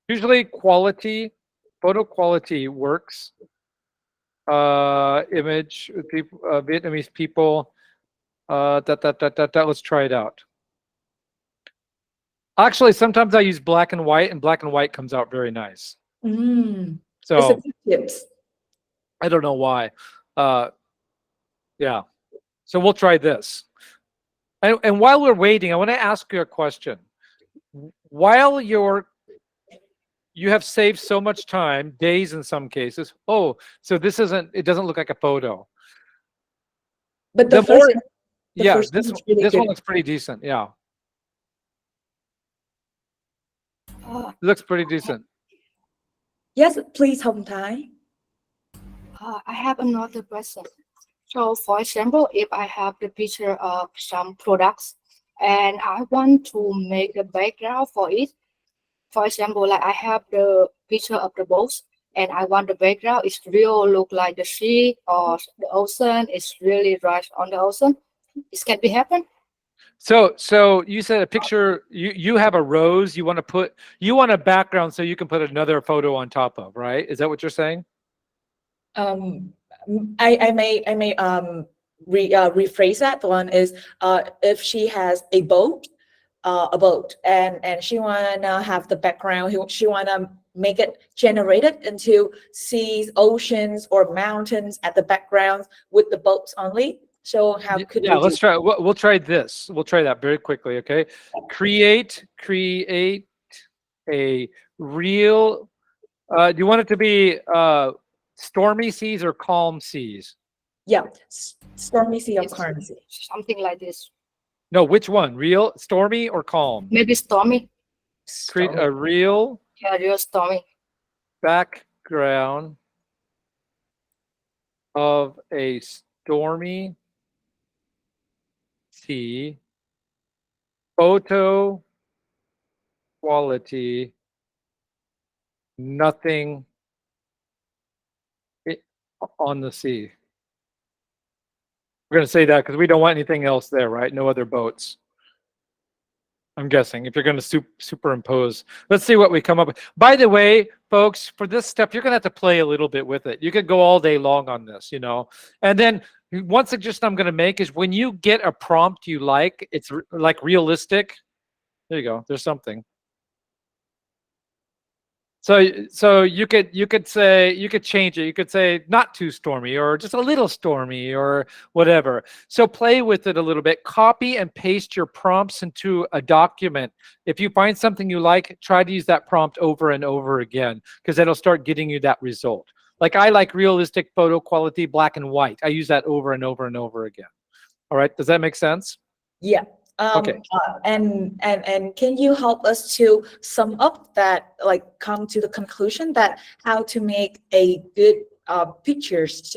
Usually photo quality works. Image people, Vietnamese people. Let's try it out. Actually, sometimes I use black and white, and black and white comes out very nice. So tips. I don't know why. Yeah. So we'll try this. And while we're waiting, I want to ask you a question. While you have saved so much time, days in some cases. Oh, so it doesn't look like a photo. But this one looks pretty decent. Yeah. It looks pretty decent. Yes, please, Hồng Thái. I have another question. So, for example, if I have the picture of some products and I want to make a background for it, for example, like I have the picture of the boat and I want the background is real, look like the sea or the ocean is really right on the ocean. This can be happen. So you said a picture. You have a rose. You want a background so you can put another photo on top of, right? Is that what you're saying? I may rephrase that. The one is if she has a boat and she wanna have the background, she wanna make it generated into seas, oceans, or mountains at the background with the boats only. So how could let's try. We'll try this. We'll try that very quickly. Okay. Create a real. Do you want it to be stormy seas or calm seas? Yeah, stormy sea or calm sea. Something like this. No, which one? Real, stormy, or calm? Maybe stormy. Create a real. Yeah, real stormy. Background of a stormy sea. Photo quality. Nothing on the sea. We're going to say that because we don't want anything else there, right? No other boats. I'm guessing, if you're going to superimpose. Let's see what we come up with. By the way, folks, for this step, you're going to have to play a little bit with it. You could go all day long on this, you know. And then one suggestion I'm going to make is when you get a prompt you like, it's like realistic. There you go. There's something. So you could say, you could change it. You could say not too stormy or just a little stormy or whatever. So play with it a little bit. Copy and paste your prompts into a document. If you find something you like, try to use that prompt over and over again, because it'll start getting you that result. Like I like realistic photo quality, black and white. I use that over and over and over again. All right, does that make sense? Yeah. Okay. And can you help us to sum up that, like come to the conclusion that how to make a good pictures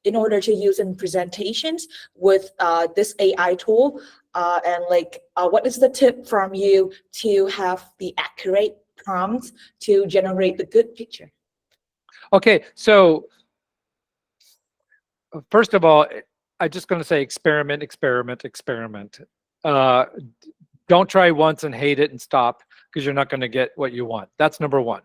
in order to use in presentations with this AI tool, and like what is the tip from you to have the accurate prompts to generate the good picture? Okay, so first of all, I'm just going to say experiment, experiment, experiment. Don't try once and hate it and stop, because you're not going to get what you want. That's number one.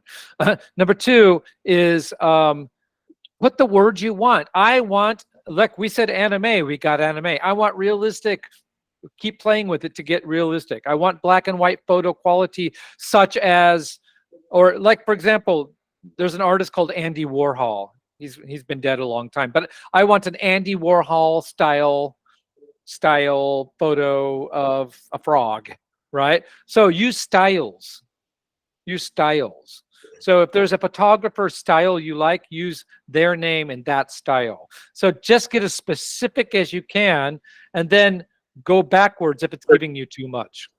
Number two is put the words you want. I want, like we said, anime, we got anime. I want realistic. Keep playing with it to get realistic. I want black and white photo quality, such as, or like, for example, there's an artist called Andy Warhol. He's been dead a long time, but I want an Andy Warhol style photo of a frog, right? So use styles. Use styles. So if there's a photographer style you like, use their name in that style. So just get as specific as you can, and then go backwards if it's giving you too much.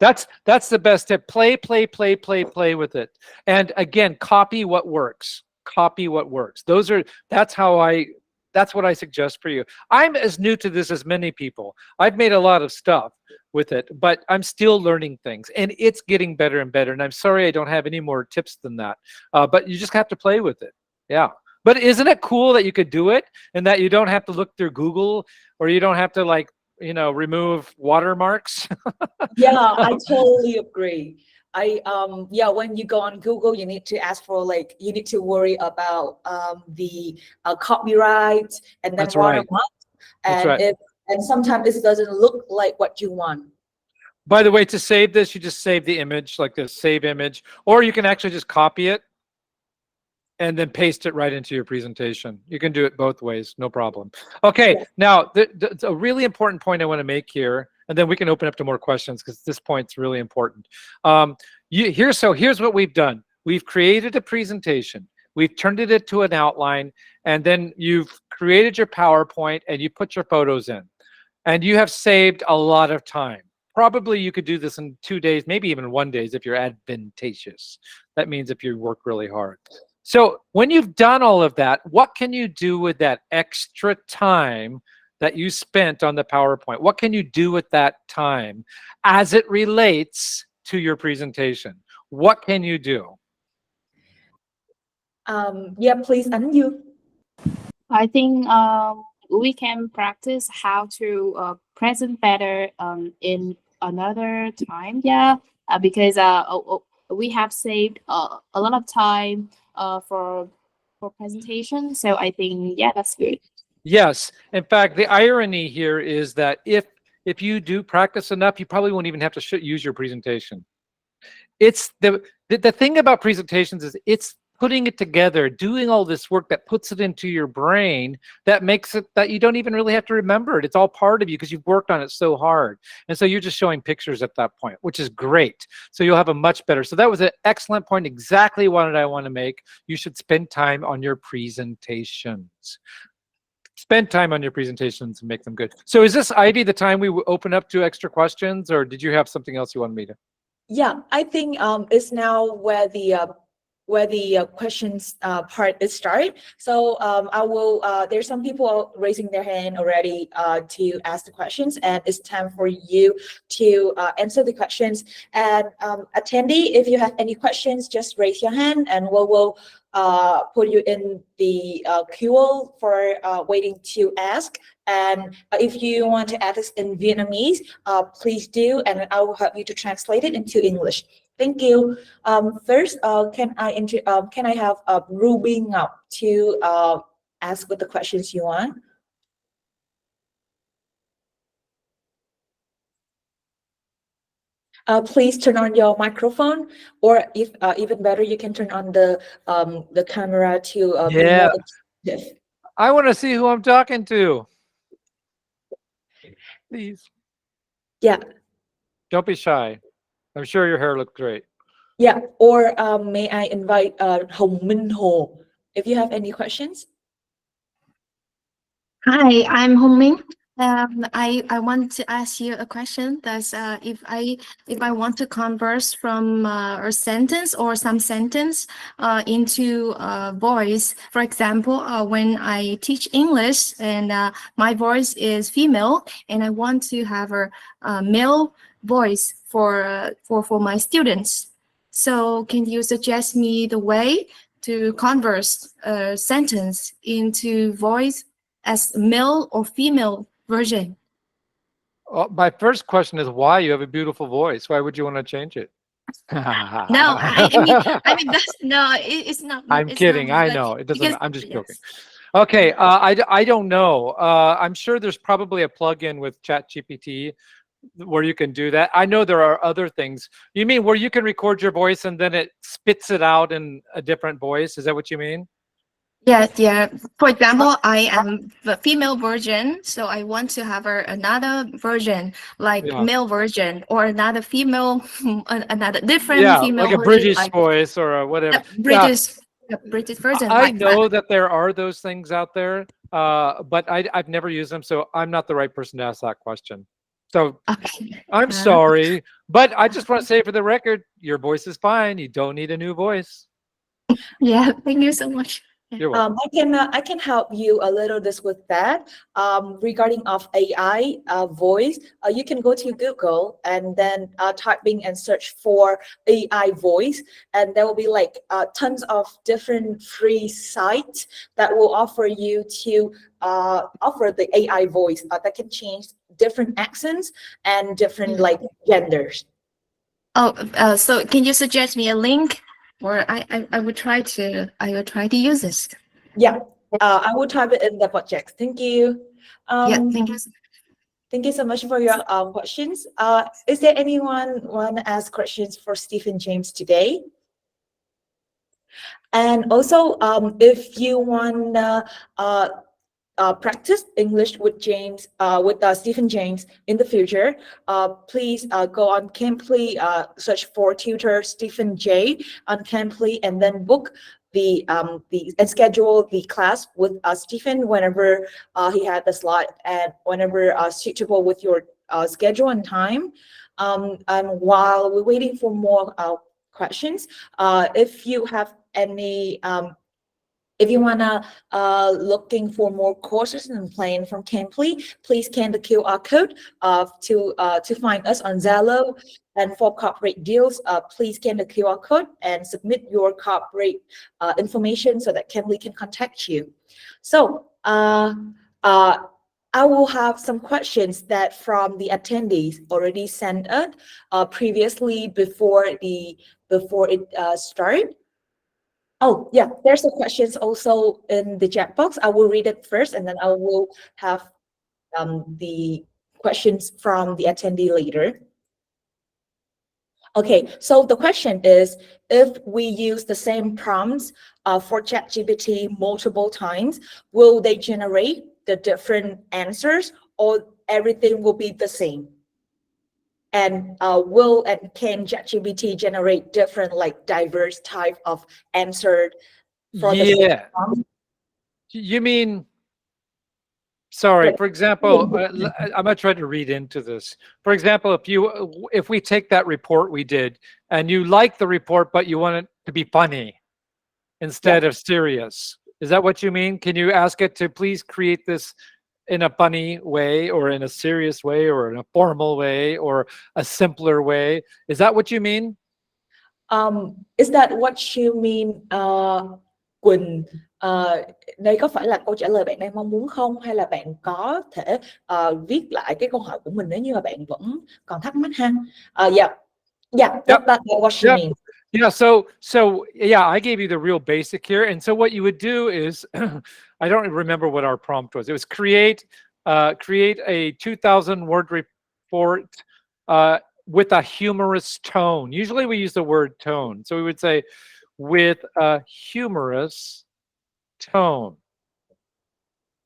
That's the best tip. Play with it. And again, copy what works. Copy what works. That's what I suggest for you. I'm as new to this as many people. I've made a lot of stuff with it, but I'm still learning things, and it's getting better and better. And I'm sorry I don't have any more tips than that. But you just have to play with it. Yeah. But isn't it cool that you could do it and that you don't have to look through Google, or you don't have to, like, you know, remove watermarks? Yeah, I totally agree. Yeah, when you go on Google, you need to ask for, like, you need to worry about the copyright and then That's right. watermark. That's And right. and sometimes it doesn't look like what you want. By the way, to save this, you just save the image, like this save image, or you can actually just copy it and then paste it right into your presentation. You can do it both ways, no problem. Okay, now a really important point I want to make here, and then we can open up to more questions, because this point's really important. Here's what we've done. We've created a presentation. We've turned it into an outline, and then you've created your PowerPoint and you put your photos in. And you have saved a lot of time. Probably you could do this in 2 days, maybe even 1 day if you're advantageous. That means if you work really hard. So when you've done all of that, what can you do with that extra time that you spent on the PowerPoint? What can you do with that time as it relates to your presentation? What can you do? Yeah, please unmute. I think we can practice how to present better in another time. Yeah, because we have saved a lot of time for presentation. So I think, yeah, that's good. Yes. In fact, the irony here is that if you do practice enough, you probably won't even have to use your presentation. It's the thing about presentations is it's putting it together, doing all this work that puts it into your brain, that makes it that you don't even really have to remember it. It's all part of you because you've worked on it so hard. And so you're just showing pictures at that point, which is great. So you'll have a much better. So that was an excellent point. Exactly what I want to make. You should spend time on your presentations. Spend time on your presentations and make them good. So is this, Ivy, the time we open up to extra questions, or did you have something else you wanted me to? Yeah, I think it's now where where the questions part is started. So I will. There's some people raising their hand already to ask the questions, and it's time for you to answer the questions. And attendee, if you have any questions, just raise your hand, and we will put you in the queue for waiting to ask. And if you want to ask us in Vietnamese, please do, and I will help you to translate it into English. Thank you. First, can I have Ruby Ngọc to ask what the questions you want? Please turn on your microphone, or if even better, you can turn on the camera to be Yeah. more attentive. I want to see who I'm talking to. Please. Yeah. Don't be shy. I'm sure your hair looks great. Yeah. Or may I invite Hồng Minh Hồ if you have any questions? Hi, I'm Hong Ming. I want to ask you a question. That's if I want to converse from a sentence or some sentence into voice. For example, when I teach English and my voice is female, and I want to have a male voice for my students. So can you suggest me the way to converse a sentence into voice as male or female version? My first question is why you have a beautiful voice. Why would you want to change it? No, I mean that's no. It's not. I'm it's kidding. not I like- know it doesn't. because- I'm just yes. joking. Okay. I don't know. I'm sure there's probably a plugin with ChatGPT where you can do that. I know there are other things. You mean where you can record your voice and then it spits it out in a different voice? Is that what you mean? Yes, yeah. For example, I am the female version, so I want to have another version, like Yeah. male version, or another female, another different Yeah, female like a version, British like voice or a whatever. British version. I like know that. that there are those things out there, but I've never used them, so I'm not the right person to ask that question. So Okay. I'm sorry, but I just want to say for the record, your voice is fine. You don't need a new voice. Yeah, thank you so much. You're welcome. I can help you a little this with that. Regarding of AI voice, you can go to Google and then typing and search for AI voice, and there will be like tons of different free sites that will offer you to offer the AI voice that can change different accents and different like genders. Oh, so can you suggest me a link, or I would try to use this. Yeah, I will type it in the project. Thank you. Yeah, thank you. Thank you so much for your questions. Is there anyone want to ask questions for Stephen James today? And also, if you want practice English with James, with Stephen James in the future, please go on Cambly, search for tutor Stephen J on Cambly, and then book and schedule the class with Stephen whenever he had the slot and whenever suitable with your schedule and time. And while we're waiting for more questions, if you have any if you wanna looking for more courses and plan from Cambly, please scan the QR code to find us on Zalo. And for corporate deals, please scan the QR code and submit your corporate information so that Cambly can contact you. So I will have some questions that from the attendees already sent us previously before it started. Oh, yeah, there's a questions also in the chat box. I will read it first, and then I will have the questions from the attendee later. Okay, so the question is, if we use the same prompts for ChatGPT multiple times, will they generate the different answers, or everything will be the same? And can ChatGPT generate different, like, diverse type of answer for the same prompt? You mean, sorry, for example, I'm gonna try to read into this. For example, if we take that report we did and you like the report, but you want it to be funny, instead of serious. Is that what you mean? Can you ask it to please create this in a funny way, or in a serious way, or in a formal way, or a simpler way? Is that what you mean? Is that what you mean, Quỳnh? Đây có phải là câu trả lời bạn đang mong muốn không? Hay là bạn có thể viết lại cái câu hỏi của mình nếu như mà bạn vẫn còn thắc mắc ha? That's what she means. Yeah, so yeah, I gave you the real basic here. And so what you would do is, I don't remember what our prompt was. It was create a 2,000 word report with a humorous tone. Usually we use the word tone. So we would say, with a humorous tone,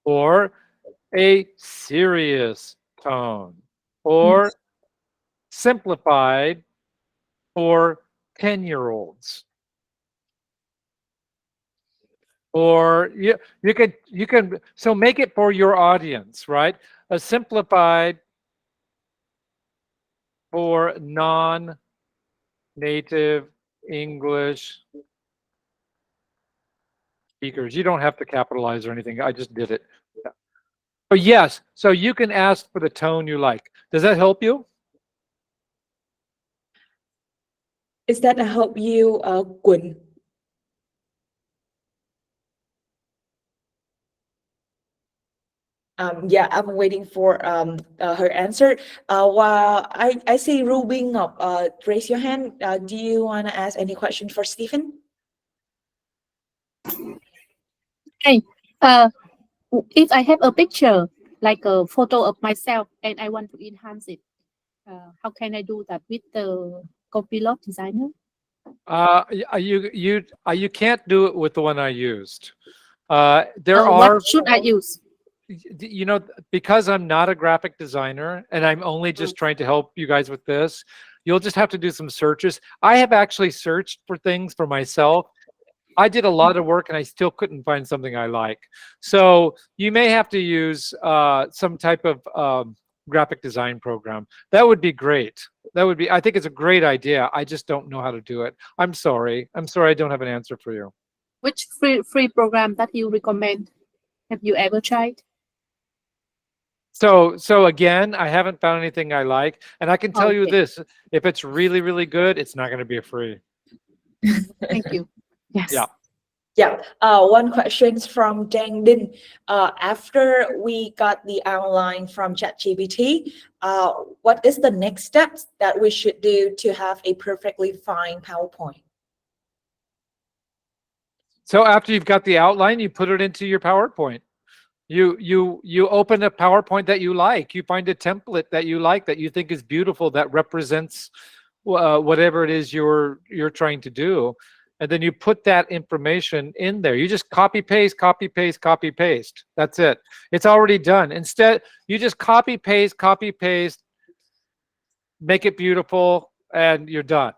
or a serious tone, or simplified for 10-year-olds. Or you can so make it for your audience, right? A simplified for non-native English speakers. You don't have to capitalize or anything. I just did it. But yes, so you can ask for the tone you like. Does that help you? Is that help you, Quỳnh? Yeah, I'm waiting for her answer. While I see Ruby Ngọc raise your hand. Do you want to ask any question for Stephen? Hey, if I have a picture, like a photo of myself, and I want to enhance it, how can I do that with the Copilot designer? You can't do it with the one I used. What should I use? You know, because I'm not a graphic designer and I'm only just trying to help you guys with this, you'll just have to do some searches. I have actually searched for things for myself. I did a lot of work and I still couldn't find something I like. So you may have to use some type of graphic design program. That would be great. I think it's a great idea. I just don't know how to do it. I'm sorry. I don't have an answer for you. Which free program that you recommend? Have you ever tried? So again, I haven't found anything I like, and I can tell you this: if it's really, really good, it's not going to be a free. Thank you. Yes. Yeah. One question from Dang Din. After we got the outline from ChatGPT, what is the next steps that we should do to have a perfectly fine PowerPoint? So after you've got the outline, you put it into your PowerPoint. You open a PowerPoint that you like. You find a template that you like, that you think is beautiful, that represents whatever it is you're trying to do, and then you put that information in there. You just copy paste, copy paste, copy paste. That's it. It's already done. Instead, you just copy paste, make it beautiful, and you're done.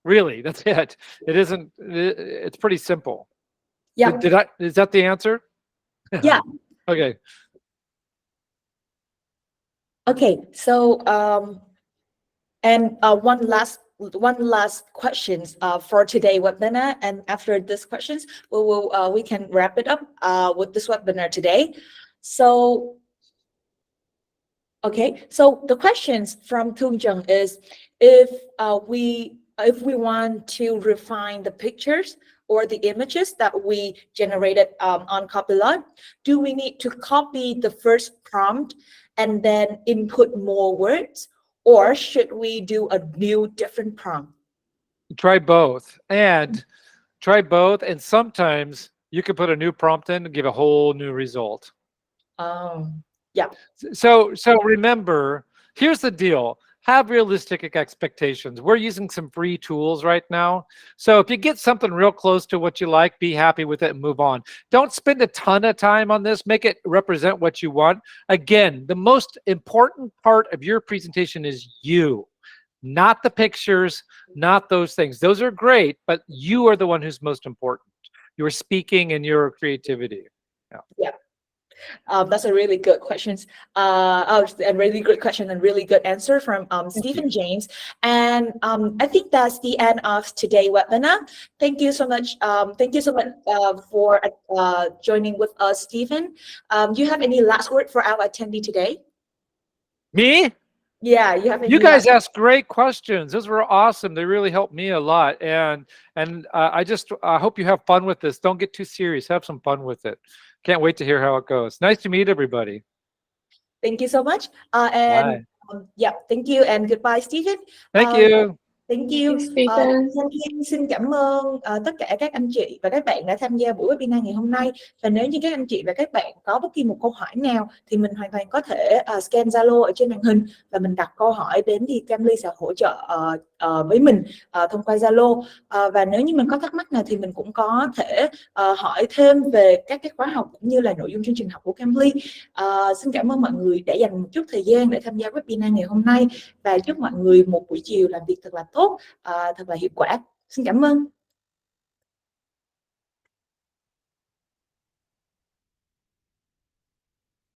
Really, that's it. It isn't. It's pretty simple. Yeah. Is that the answer? Yeah. Okay. Okay. So and one last questions for today webinar, and after this questions we can wrap it up with this webinar today. So okay, so the questions from Thương is, if we want to refine the pictures or the images that we generated on Copilot, do we need to copy the first prompt and then input more words, or should we do a new different prompt? Try both, and sometimes you can put a new prompt in and give a whole new result. Yeah. So remember, here's the deal. Have realistic expectations. We're using some free tools right now. So if you get something real close to what you like, be happy with it and move on. Don't spend a ton of time on this. Make it represent what you want. Again, the most important part of your presentation is you, not the pictures, not those things. Those are great, but you are the one who's most important. Your speaking and your creativity. Yeah. That's a really good question. A really good question and really good answer from Stephen James. And I think that's the end of today's webinar. Thank you so much. Thank you so much for joining with us, Stephen. Do you have any last word for our attendee today? Me? Yeah, you have any You guys last asked great questions. Those were awesome. They really helped me a lot. And I hope you have fun with this. Don't get too serious. Have some fun with it. Can't wait to hear how it goes. Nice to meet everybody. Thank you so much. And yeah, thank you and goodbye, Stephen. Thank you. Thank you. Stephen. Xin cảm ơn tất cả các anh chị và các bạn đã tham gia buổi webinar ngày hôm nay. Và nếu như các anh chị và các bạn có bất kỳ một câu hỏi nào thì mình hoàn toàn có thể scan Zalo ở trên màn hình và mình đặt câu hỏi đến thì Cambly sẽ hỗ trợ với mình thông qua Zalo. Và nếu như mình có thắc mắc nào thì mình cũng có thể hỏi thêm về các cái khóa học cũng như là nội dung chương trình học của Cambly. Xin cảm ơn mọi người đã dành một chút thời gian để tham gia webinar ngày hôm nay và chúc mọi người một buổi chiều làm việc thật là tốt, thật là hiệu quả. Xin cảm ơn.